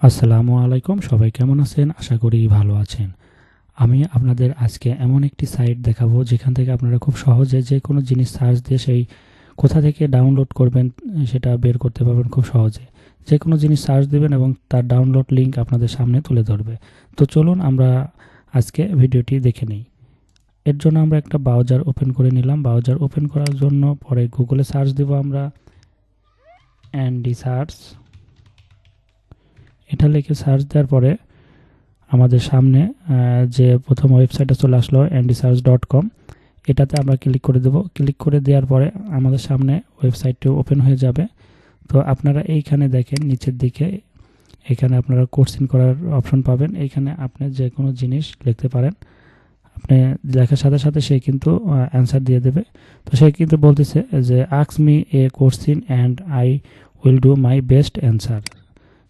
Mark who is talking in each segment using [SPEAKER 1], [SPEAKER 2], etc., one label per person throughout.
[SPEAKER 1] আসসালামু আলাইকুম, সবাই কেমন আছেন? আশা করি ভালো আছেন। আমি আপনাদের আজকে এমন একটি সাইট দেখাবো যেখান থেকে আপনারা খুব সহজে যে কোনো জিনিস সার্চ দিয়ে সেই কোথা থেকে ডাউনলোড করবেন সেটা বের করতে পারবেন খুব সহজে। যে কোনো জিনিস সার্চ দেবেন এবং তার ডাউনলোড লিঙ্ক আপনাদের সামনে তুলে ধরবে। তো চলুন আমরা আজকে ভিডিওটি দেখে নিই। এর জন্য আমরা একটা ব্রাউজার ওপেন করে নিলাম। ব্রাউজার ওপেন করার জন্য পরে গুগলে সার্চ দেব আমরা অ্যান্ডি সার্চ। এটা লিখে সার্চ দেওয়ার পরে আমাদের সামনে যে প্রথম ওয়েবসাইটটা চলে আসলো andysearch.com, এটাতে আমরা ক্লিক করে দেব। ক্লিক করে দেওয়ার পরে আমাদের সামনে ওয়েবসাইটটি ওপেন হয়ে যাবে। তো আপনারা এইখানে দেখেন নিচের দিকে, এখানে আপনারা কোশ্চেন করার অপশন পাবেন। এইখানে আপনি যে কোনো জিনিস লিখতে পারেন, আপনি লেখার সাথে সাথে সে কিন্তু অ্যান্সার দিয়ে দেবে। তো সে কিন্তু বলতেছে যে ask me a question and I will do my best answer.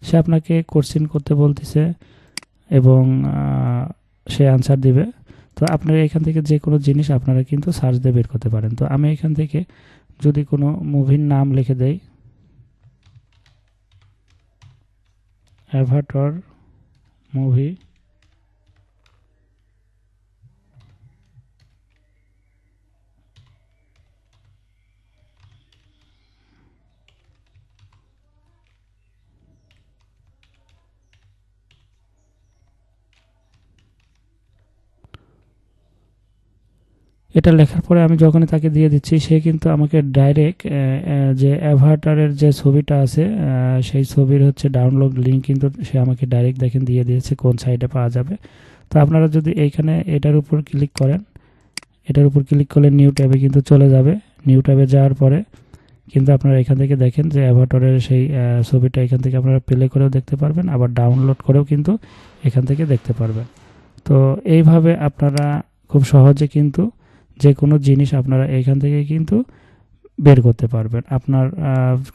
[SPEAKER 1] সে আপনাকে কোশ্চেন করতে বলতেছে এবং সে আনসার দিবে। তো আপনারা এখান থেকে যে কোনো জিনিস আপনারা কিন্তু সার্চ দিয়ে বের করতে পারেন। তো আমি এখান থেকে যদি কোনো মুভির নাম লিখে দেই, অ্যাভাটার মুভি, এটা লেখার পরে আমি যখনই তাকে দিয়ে দিচ্ছি সে কিন্তু আমাকে ডাইরেক্ট যে অ্যাভাটারের যে ছবিটা আছে সেই ছবির হচ্ছে ডাউনলোড লিঙ্ক কিন্তু সে আমাকে ডাইরেক্ট দেখেন দিয়ে দিয়েছে কোন সাইটে পাওয়া যাবে। তো আপনারা যদি এইখানে এটার উপর ক্লিক করেন, এটার উপর ক্লিক করলে নিউ ট্যাবে কিন্তু চলে যাবে। নিউ ট্যাবে যাওয়ার পরে কিন্তু আপনারা এখান থেকে দেখেন যে অ্যাভাটারের সেই ছবিটা এখান থেকে আপনারা প্লে করেও দেখতে পারবেন, আবার ডাউনলোড করেও কিন্তু এখান থেকে দেখতে পারবেন। তো এইভাবে আপনারা খুব সহজে কিন্তু যে কোনো জিনিস আপনারা এখান থেকে কিন্তু বের করতে পারবেন। আপনার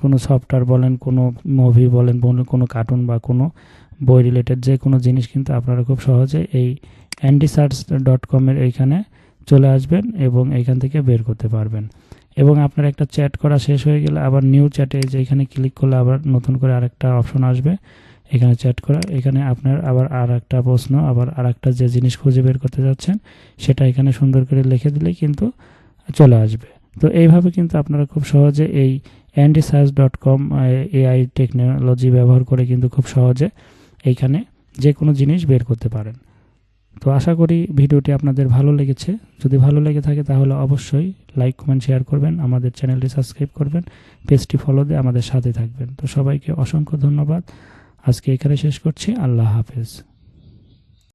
[SPEAKER 1] কোনো সফটওয়্যার বলেন, কোনো মুভি বলেন, কোনো কার্টুন বা কোনো বই রিলেটেড যে কোনো জিনিস কিন্তু আপনারা খুব সহজে এই andysearch.com এর এইখানে চলে আসবেন এবং এইখান থেকে বের করতে পারবেন। এবং আপনার একটা চ্যাট করা শেষ হয়ে গেলে আবার নিউ চ্যাটে যেখানে ক্লিক করলে আবার নতুন করে আরেকটা অপশন আসবে, এখানে চ্যাট করা। এখানে আপনার আবার আর একটা প্রশ্ন, আবার আর একটা যে জিনিস খুঁজে বের করতে যাচ্ছেন সেটা এখানে সুন্দর করে লিখে দিলেই কিন্তু চলে আসবে। তো এইভাবে কিন্তু আপনারা খুব সহজে এই andysearch.com এআই টেকনোলজি ব্যবহার করে কিন্তু খুব সহজে এইখানে যে কোনো জিনিস বের করতে পারেন। তো আশা করি ভিডিওটি আপনাদের ভালো লেগেছে। যদি ভালো লেগে থাকে তাহলে অবশ্যই লাইক, কমেন্ট, শেয়ার করবেন, আমাদের চ্যানেলটি সাবস্ক্রাইব করবেন, পেজটি ফলো দিয়ে আমাদের সাথে থাকবেন। তো সবাইকে অসংখ্য ধন্যবাদ। আজকে এখানে শেষ করছি। আল্লাহ হাফেজ।